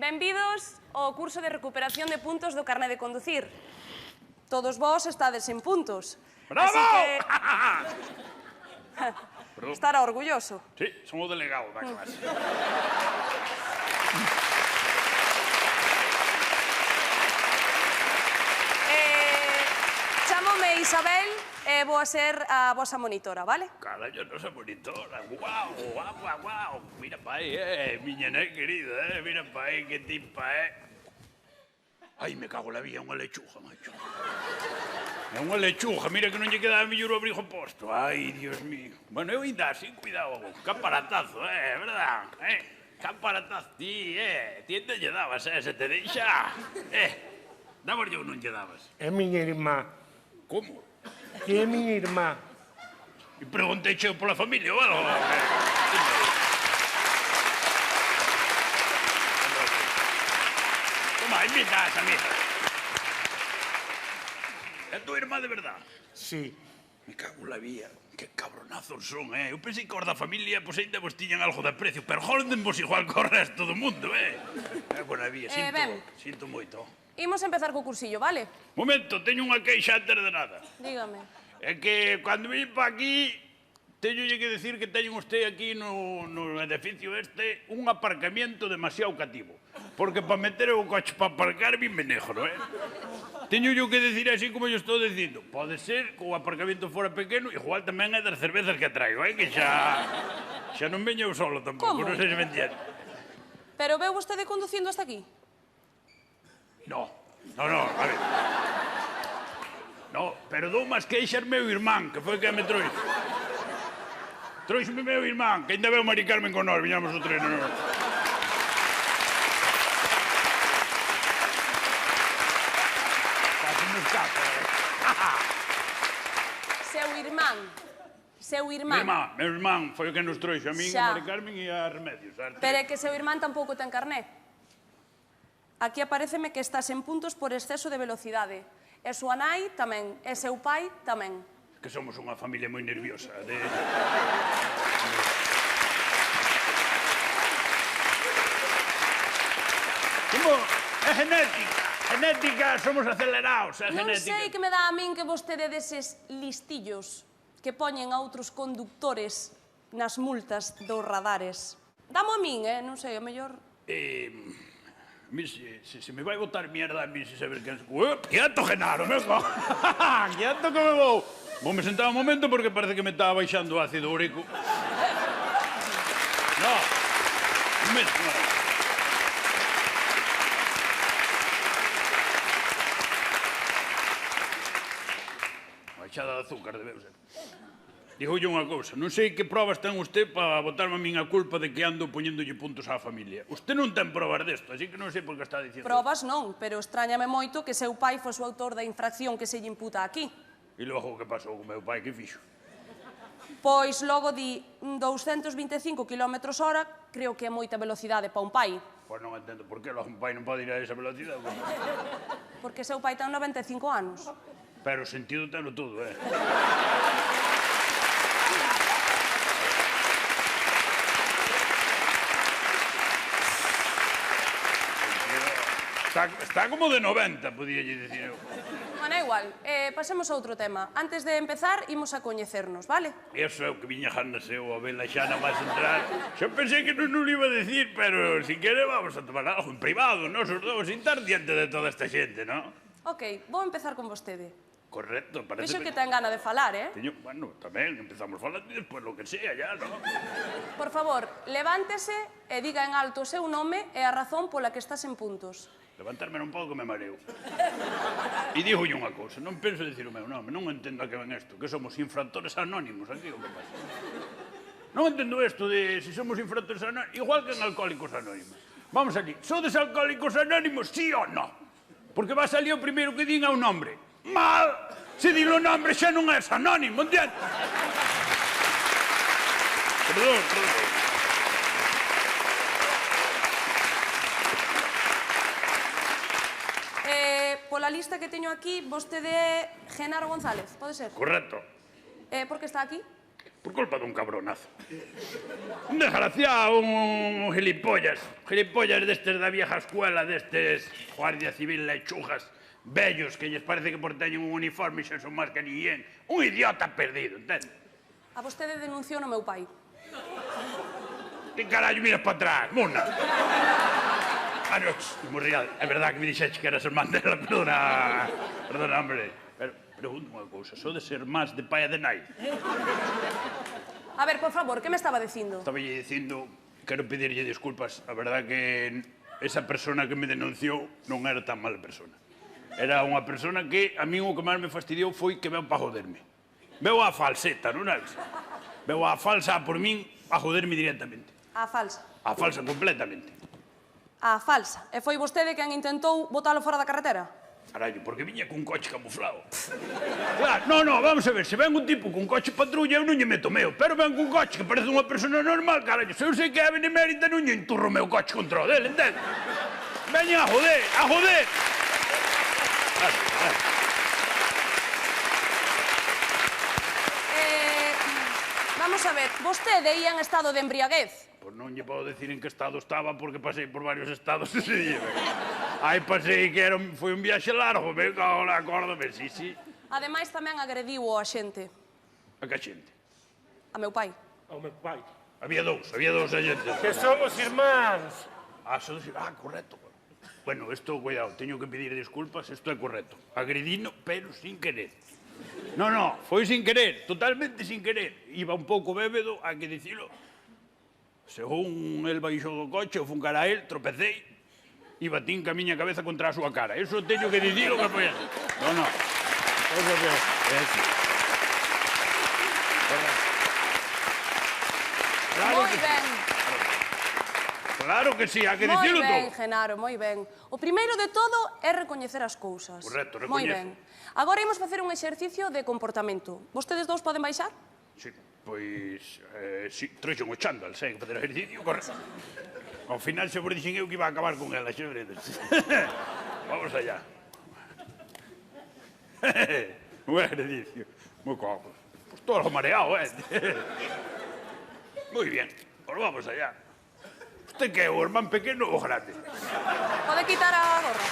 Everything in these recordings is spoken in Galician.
benvidos ao curso de recuperación de puntos do carné de conducir. Todos vós estades en puntos. Bravo! Estará orgulloso. Sí, son o delegado da clase. Chámome Isabel e vou a ser a vosa monitora, vale? Carallo, nosa monitora. Guau, guau, guau, guau. Mira pa aí, miña nai querida, mira pa aí, que tipa, Ai, me cago la vida, é unha lechuga, macho. É unha lechuga, mira que non lle queda mellor o abrigo posto. Ai, Dios mío. Bueno, eu ainda así, cuidado, que aparatazo, verdad? Que aparatazo, ti onde lle dabas, se te deixa? Dabas eu non lle dabas. É miña irmá. Como? Que é miña irmá. E preguntei eu pola familia ou algo? Toma, invita a misa. É tua irmá de verdad? Sí. Me cago la vía. Que cabronazos son, Eu pensei que os da familia, pois ainda vos tiñan algo de precio, pero joldenvos igual co resto do mundo, Cago la vía, sinto moito. Imos empezar co cursillo, vale? Momento, teño unha queixa antes de nada. Dígame. É que cando vim pa aquí, teñolle que decir que teñen usted aquí no edificio un aparcamiento demasiado cativo. Porque pa meter o coche pa aparcar vime negro, Teño que decir así como yo estou dicindo. Pode ser que o aparcamiento fora pequeno, igual tamén é das cervezas que traigo, Que xa non veño eu solo tampouco, non sei se me entiende. Pero veu vostede conducindo hasta aquí? No, a ver. No, pero dou máis queixas meu irmán, que foi que me trouxe. Trouxeme meu irmán, que ainda veu Mari Carmen con nós, viñamos o treno. Casi nos capa, Seu irmán. Meu irmán foi o que nos trouxe, a min, a Mari Carmen e a Remedios. Pero é que seu irmán tampouco ten carné. Aquí apareceme que estás en puntos por exceso de velocidade. E súa nai tamén, e seu pai tamén. Que somos unha familia moi nerviosa. É genética, somos acelerados, é genética. Non sei que me dá a min que vostede deses listillos que poñen a outros conductores nas multas dos radares. Damo a min, non sei, a mellor... Se me vai botar mierda a mí, se saber quen... Quieto, Genaro, venga! Quieto que me vou! Vou me sentar un momento porque parece que me estaba baixando o ácido úrico. No, un momento, no. Baixada de azúcar, debeu ser. Digolle unha cousa, non sei que probas ten usted para botarme a min a culpa de que ando poñéndolle puntos á familia. Usted non ten probas desto, así que non sei por que está dicindo. Probas non, pero extrañame moito que seu pai fose o autor da infracción que se lle imputa aquí. E logo que pasou con meu pai, que fixo? Pois logo di 225 km/h, creo que é moita velocidade para un pai. Pois non entendo por que logo un pai non pode ir a esa velocidade. Porque seu pai ten 95 anos. Pero o sentido teno todo, Está como de 90, podíalle dicir eu. Bueno, igual, pasemos a outro tema. Antes de empezar, imos a coñecernos, vale? Eso é o que viña ganas eu a vela xa na máis entrar. Xa pensei que non o iba a decir, pero si quere vamos a tomar algo en privado, nos os dous, sin estar diante de toda esta xente, non? Ok, vou empezar con vostede. Correcto, parece... Vexo que ten gana de falar, Bueno, tamén, empezamos falando e despois lo que sea, ya, non? Por favor, levántese e diga en alto o seu nome e a razón pola que estás en puntos. Levantarme non podo que me mareo. E digo-lle unha cousa, non penso dicir o meu nome, non entendo a que ven isto, que somos infractores anónimos, aquí o que pasa. Non entendo isto de se somos infractores anónimos, igual que en Alcohólicos Anónimos. Vamos ali, sodes Alcohólicos Anónimos, sí ou non? Porque va a salir o primeiro que din a un nombre. Mal! Se din o nombre xa non é anónimo, entende? Perdón. Pola lista que teño aquí, vostede é Genaro González, pode ser? Correcto. Por que está aquí? Por culpa dun cabronazo. Un desgraciado, un gilipollas. Gilipollas destes da vieja escuela, destes guardia civil lechugas, vellos, que lles parece que por teñen un uniforme xa son máis que ninguén. Un idiota perdido, entende? A vostede denunciou no meu pai. Que carallo miras para atrás, mona? Ah, no, Murrial, é verdad que me dixeche que eras irmán dela, perdona. Perdona, hombre. Pero, pregunto unha cousa, sodes irmáns de pai e de nai? A ver, por favor, que me estaba dicindo? Estaba dicindo, quero pedirlle disculpas. A verdad que esa persona que me denunciou non era tan mala persona. Era unha persona que a min o que máis me fastidiou foi que veu para joderme. Veu a falseta, non é? Veu a falsa por min a joderme directamente. A falsa. A falsa completamente. A falsa. E foi vostede quen intentou botalo fora da carretera? Carallo, porque viña cun coche camuflado. Claro, no, vamos a ver, se ven un tipo cun coche patrulla, eu non lle meto meo, pero ven cun coche que parece unha persona normal, carallo, se eu sei que é benemérita, non lle enturro o meu coche contra o dele, entende? Veñen a joder, a joder! Vamos a ver, vostede ia en estado de embriaguez. Pois non lle podo decir en que estado estaba porque pasei por varios estados ese día. Aí pasei que foi un viaxe largo, me cago na corda, sí. Ademais, tamén agrediu a xente. A que xente? A meu pai. Ao meu pai. Había dous xentes. Que somos irmáns. Correcto. Bueno, isto, cuidado, teño que pedir disculpas, isto é correcto. Agredino, pero sin querer. No, foi sin querer, totalmente sin querer. Iba un pouco bébedo, hai que dicilo. Según el baixou do coche, eu fun cara a él, tropecei e batín ca miña cabeza contra a súa cara. Eso teño que dicilo que foi así. No. Eso que é así. Moi ben. Claro que sí, hai que Moi dicilo ben, todo. Genaro, moi ben. O primeiro de todo é recoñecer as cousas. Correcto, Moi recoñezo. ben. Agora imos facer un exercicio de comportamento. Vostedes dous poden baixar? Sí, pois, sí, trouxen o chándal, sei, facer ejercicio, correcto. Ao final se vos dixen eu que iba a acabar con ela, xe veredes. Vamos allá. Un ejercicio, moi cojo. Pois todo mareado, Moi bien, pois vamos allá. Usted que é o irmán pequeno ou grande? Pode quitar a gorra.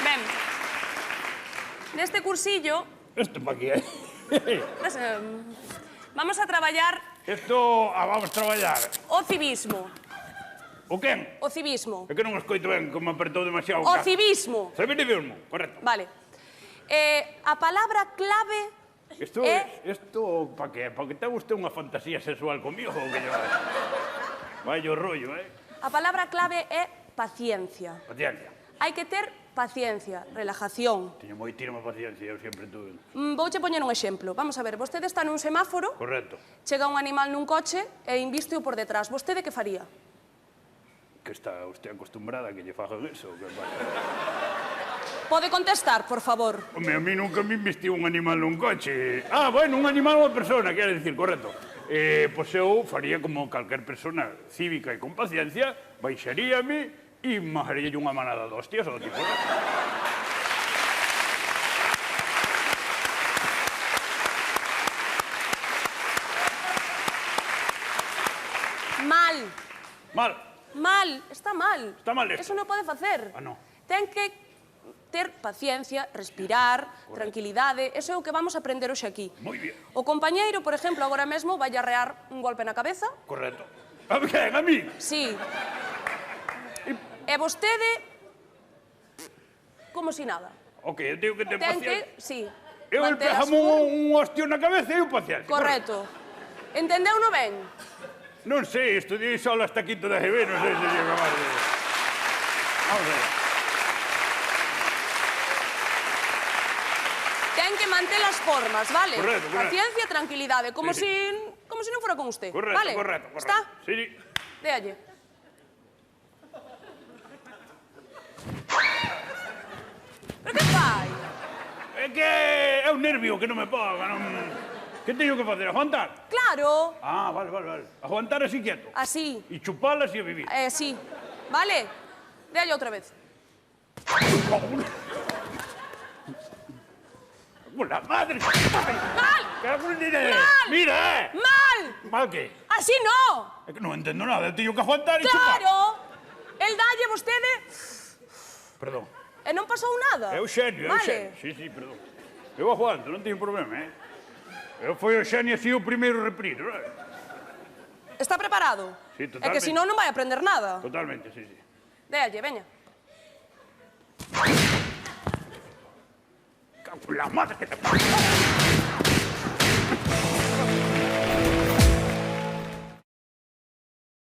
Ben, neste cursillo Isto pa aquí, vamos a traballar Isto, vamos traballar. o civismo. O quen? O civismo. É que non escoito ben, como apertou demasiado O civismo. Civismo, correcto. Vale. A palabra clave Isto, pa que? Pa que ten usted unha fantasía sexual comigo ou que lle vai o rollo, A palabra clave é paciencia. Paciencia. Hai que ter paciencia, relajación. Teño moitísima paciencia, eu sempre tuve. Vouche poñer un exemplo. Vamos a ver, vostede está nun semáforo, Correcto. chega un animal nun coche e inviste-o por detrás. Vostede que faría? Que está usted acostumbrada a que lle fagan eso? Que Pode contestar, por favor. Home, a mí nunca me investiu un animal nun coche. Bueno, un animal ou unha persona, quere dicir, correcto. Pois eu faría como calquer persona cívica e con paciencia, baixaríame e majaríalle unha manada de hostias ao tipo. Mal. Mal. Está mal. Está mal esto. Eso non pode facer. No. Ten que ter paciencia, respirar, tranquilidade. Eso é o que vamos a aprender hoxe aquí. Moi bien. O compañeiro, por exemplo, agora mesmo vai arrear un golpe na cabeza. Correcto. A quen? A mí? Sí. E vostede, como si nada. Ok, eu teño que ter Ten paciencia. que, sí, Eu manter as empezamos formas. un hostio na cabeza e eu paciencia. Correcto. Entendeu no ben? Non sei, estudiei solo hasta quinto de GB, non sei se lle acabar de... Vamos a ver. Ten que manter as formas, vale? Correcto. Paciencia e tranquilidade, como Sí, si non fora con usted, Correcto, vale? correcto. Está? Sí. Déalle. Pero que fai? É que é un nervio que non me paga, non... Que teño que facer? Aguantar? Claro, Vale. Aguantar así quieto. así. E chupalas e a vivir. Sí, vale? Déalle outra vez. ¡Con la madre! Mal! ¡Cago en dinero! Mal! ¡Mira, Mal! ¿Mal qué? Así no! É que non entendo nada, teño que aguantar e chupar. Claro! El dalle vostede Perdón. e non pasou nada. É o xenio, é o Vale. xenio. Sí, sí, perdón. Eu aguanto, non teño problema, Eu foi o xenio así o primeiro reprir, non é? Está preparado? Sí, É que senón non vai aprender nada. Totalmente, sí, sí. Déalle, veña. Cago en la madre que te pasa.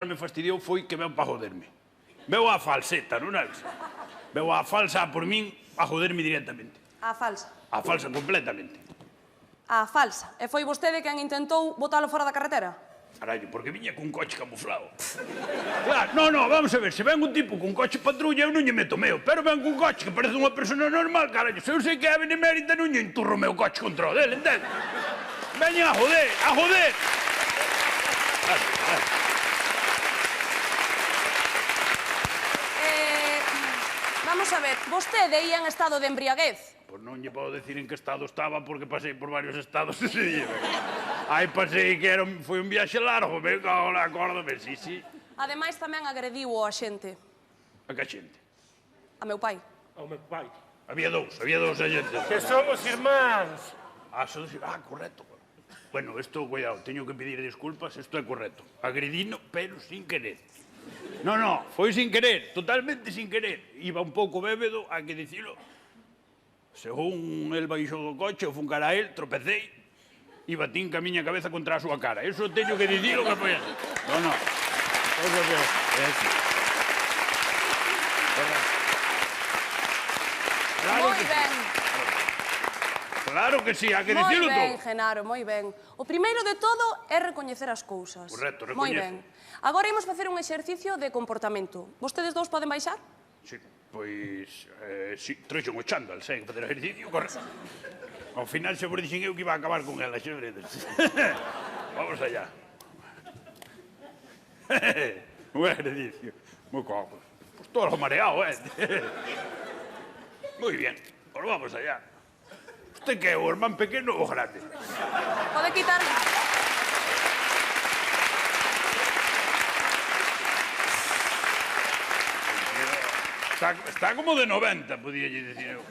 Me fastidiou foi que veu para joderme. Veu a falseta, non é? Veu a falsa por min a joderme directamente. A falsa. A falsa completamente. A falsa. E foi vostede quen intentou botalo fora da carretera? Carallo, porque viña cun coche camuflado. Claro, no, vamos a ver, se ven un tipo cun coche patrulla, eu non lle meto meu, pero ven cun coche que parece unha persona normal, carallo, se eu sei que é benemérita, non lle enturro o meu coche contra o dele, entende? Veñen a joder, a joder! Vamos a ver, vostede ia en estado de embriaguez. Pois non lle podo decir en que estado estaba porque pasei por varios estados ese día. Aí pasei que foi un viaxe largo, me cago na acórdame, sí. Ademais, tamén agrediu o axente. A que xente? A meu pai. Ao meu pai. Había dous agentes. Que somos irmáns. Correcto. Bueno, esto, cuidado, teño que pedir disculpas, esto é correcto. Agredino, pero sin querer. No, foi sin querer, totalmente sin querer. Iba un pouco bébedo, hai que dicilo. Según el baixou do coche, eu fun cara a él, tropecei e batín ca miña cabeza contra a súa cara. Eso teño que dicilo que foi así. No. Eso que é así. Moi ben. Claro que sí, hai que Moi dicilo ben, todo. Genaro, moi ben. O primeiro de todo é recoñecer as cousas. Correcto, Moi recoñezo. ben. Agora imos facer un exercicio de comportamento. Vostedes dous poden baixar? Sí, pois, sí, trouxen o chándal, sei que facer ejercicio, correcto. Ao final se vos dixen eu que iba a acabar con ela, xe veredes. Vamos allá. Un ejercicio, moi cojo. Pues todo mareado, Moi bien, pues vamos allá. Usted que é o hermán pequeno ou grande? Pode quitar... Está como de 90, podíalle dicir eu.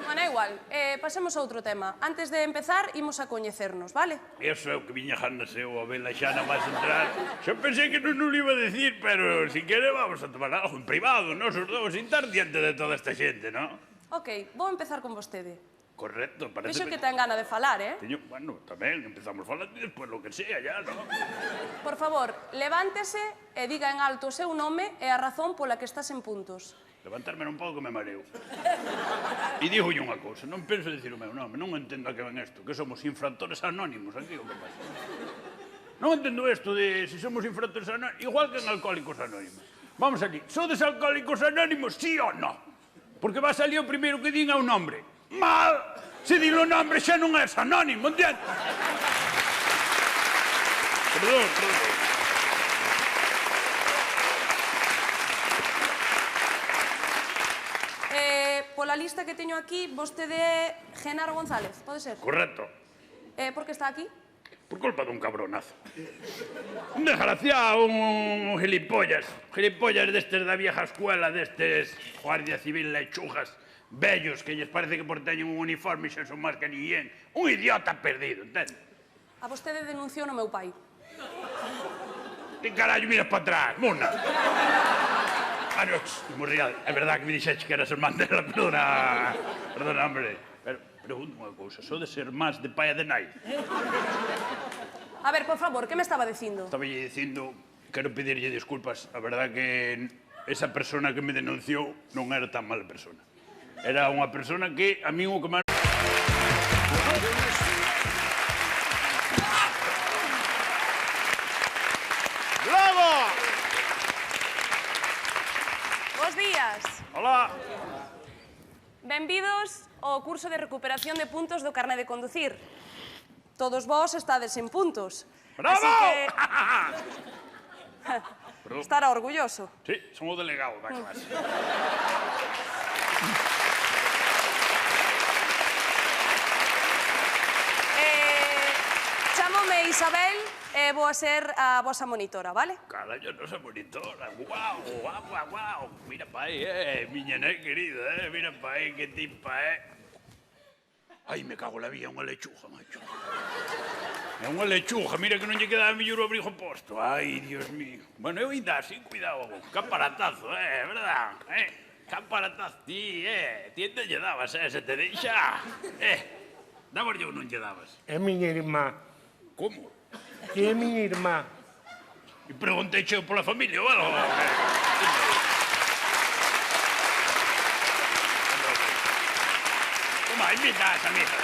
Bueno, é igual. Pasemos a outro tema. Antes de empezar, imos a coñecernos, vale? Eso é o que viña ganas eu a vela xa na máis entrar. Xa pensei que non o iba a decir, pero si quere vamos a tomar algo en privado, nos os dous, sin estar diante de toda esta xente, non? Ok, vou empezar con vostede. Correcto, parece... Vexo que ten gana de falar, Bueno, tamén empezamos falando e despois lo que sea, ya, non? Por favor, levántese e diga en alto o seu nome e a razón pola que estás en puntos. Levantarme un pouco me mareo. E dígolle unha cousa, non penso dicir o meu nome, non entendo a que ven isto, que somos infractores anónimos, aquí o que pasa. Non entendo isto de si somos infractores anónimos, igual que en Alcohólicos Anónimos. Vamos aquí, sodes Alcohólicos Anónimos, sí ou no? Porque va a salir o primeiro que diga o nombre. Mal! Se di o nombre xa non és anónimo, entende? Perdón. Pola lista que teño aquí, vostede é Genaro González, pode ser? Correcto. Por que está aquí? Por culpa dun cabronazo. Un desgraciado, un gilipollas. Gilipollas destes da vieja escuela, destes guardia civil lechugas, vellos, que lles parece que por teñen un uniforme xa son máis que ninguén. Un idiota perdido, entende? A vostede denunciou no meu pai. Que carallo miras para atrás, mona? Morría, é verdad que me dixeche que eras irmán dela, perdona, hombre. Pero, pregunto unha cousa, sodes irmáns de pai e de nai? A ver, por favor, que me estaba dicindo? Estaba lle dicindo, quero pedirlle disculpas, a verdad que esa persona que me denunciou non era tan mala persona. Era unha persona que a mí o que máis... Bravo! Bos días. Hola. Benvidos ao curso de recuperación de puntos do carné de conducir. Todos vós estades en puntos. Bravo! Así que... Estará orgulloso. Sí, son o delegado da clase. Chámome Isabel e vou a ser a vosa monitora, vale? Cala, yo non sou monitora. Guau, guau, guau, guau. Mira pa aí, miña nai querida, mira pa aí, que tipa, Ai, me cago la vida, é unha lechuga, macho. É unha lechuga, mira que non lle quedaba mellor o abrigo posto. Ai, Dios mío. Bueno, eu ainda así, cuidado, que aparatazo, verdad? Que aparatazo, ti ente lle dabas, se te deixa. Dabas yo ou non lle dabas? É miña irmá. Como? Que é miña irmá. E preguntei cheo pola familia ou algo? Toma, invita a amiga.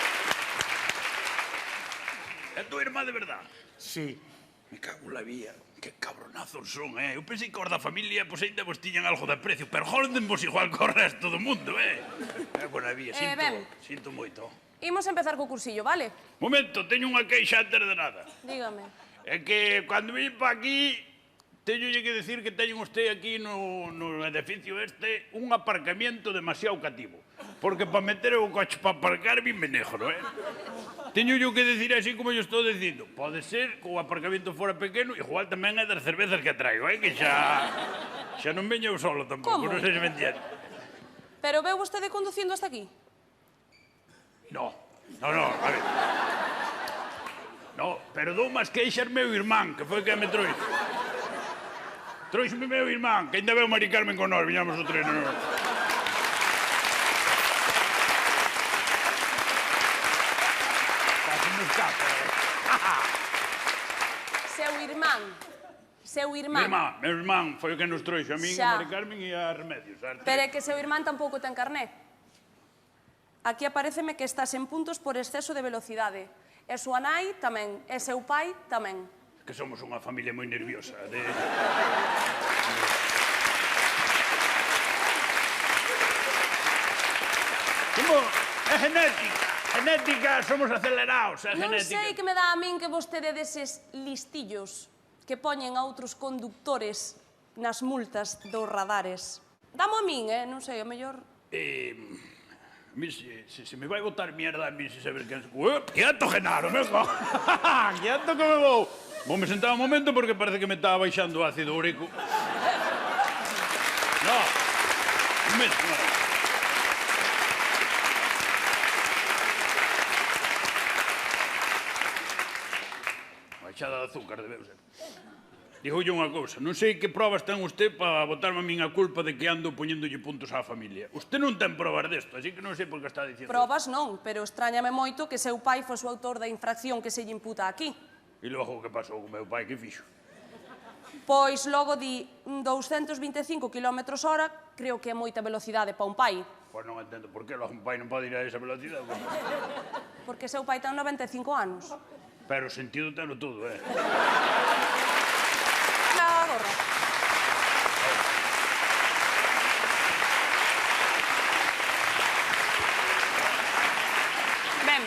É tua irmá de verdad? Sí. Me cago en la vía. Que cabronazos son, Eu pensei que os da familia, pois ainda vos tiñan algo de precio, pero joldenvos igual co resto do mundo, Buena vía, sinto moito. Imos empezar co cursillo, vale? Momento, teño unha queixa antes de nada. Dígame. É que cando vim pa aquí, teñolle que decir que teñen usted aquí no edificio un aparcamiento demasiado cativo. Porque para meter o coche para aparcar vime negro, Teño que decir así como yo estou dicindo. Pode ser que o aparcamiento fora pequeno, igual tamén é das cervezas que traigo, Que xa non veño eu solo tampouco, non sei se me entiende. Pero veu vostede conducindo hasta aquí? No, a ver. No, pero dou máis queixas meu irmán, que foi que me trouxe. Trouxeme meu irmán, que ainda veu Mari Carmen con nós, viñamos o treno. Casi nos capa, Seu irmán. Meu irmán foi o que nos trouxe, a min, a Mari Carmen e a Remedios. Pero é que seu irmán tampouco ten carné. Aquí apareceme que estás en puntos por exceso de velocidade. E súa nai tamén, e seu pai tamén. Que somos unha familia moi nerviosa. Como? É genética. Genética, somos acelerados, é Non genética. sei que me dá a min que vostede deses listillos que poñen a outros conductores nas multas dos radares. Damo a min, non sei, o mellor... Se me vai botar mierda a mí, se saber quen... Quieto, Genaro, venga! Quieto que me vou! Vou me sentar un momento porque parece que me estaba baixando o ácido úrico. No, un momento, baixada de azúcar, debeu ser. Digolle unha cousa, non sei que probas ten usted para botarme a min a culpa de que ando poñéndolle puntos á familia. Usted non ten probas desto, así que non sei por que está dicindo. Probas non, pero extrañame moito que seu pai fose o autor da infracción que se lle imputa aquí. E logo que pasou con meu pai, que fixo? Pois logo di 225 km/h, creo que é moita velocidade para un pai. Pois non entendo por que logo un pai non pode ir a esa velocidade. Porque seu pai ten 95 anos. Pero o sentido teno todo, La gorra. Ben,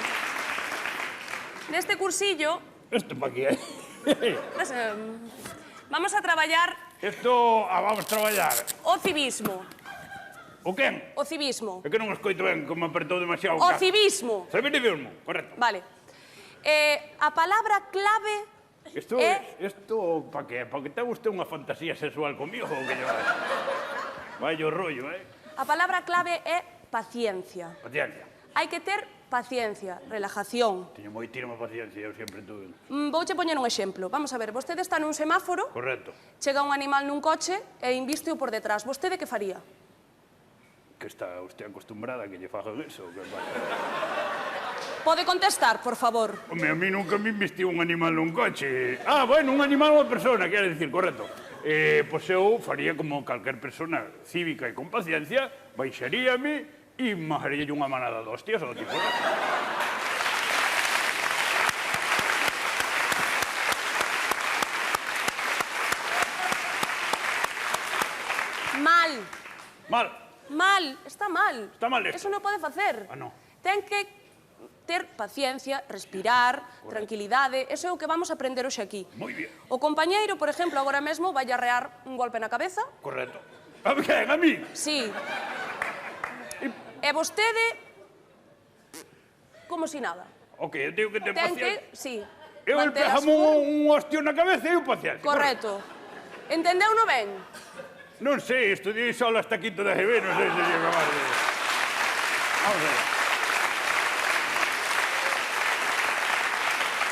neste cursillo... Isto pa aquí, Vamos a traballar... Isto, vamos traballar. O civismo. O quen? O civismo. É que non escoito ben, como apertou demasiado O civismo. Civismo, correcto. Vale. A palabra clave... Isto, pa que? Pa que ten usted unha fantasía sexual comigo ou que lle vai o rollo, A palabra clave é paciencia. Paciencia. Hai que ter paciencia, relajación. Teño moitísima paciencia, eu sempre tuve. Vouche poñer un exemplo. Vamos a ver, vostede está nun semáforo, Correcto. chega un animal nun coche e inviste-o por detrás. Vostede que faría? Que está usted acostumbrada a que lle fagan eso? Que Pode contestar, por favor. Home, a mí nunca me investiu un animal nun coche. Bueno, un animal ou unha persona, quero dicir, correcto. Pois eu faría como calquer persona cívica e con paciencia, baixaríame e majaríalle unha manada de hostias ao tipo. Mal. Mal. Mal. Está mal. Está mal esto. Eso non pode facer. No. Ten que ter paciencia, respirar, tranquilidade. Eso é o que vamos a aprender hoxe aquí. Moi bien. O compañeiro, por exemplo, agora mesmo vai arrear un golpe na cabeza. Correcto. A quen? A mí? Sí. E E vostede, como si nada. Ok, eu tengo que ter Ten paciencia. que, sí, Eu manter as empezamos formas. un hostio na cabeza e eu paciencia. Correcto. Entendeu-no ben? Non sei, estudiei só hasta quinto de GB, non sei se lle acabar de... Vamos a ver.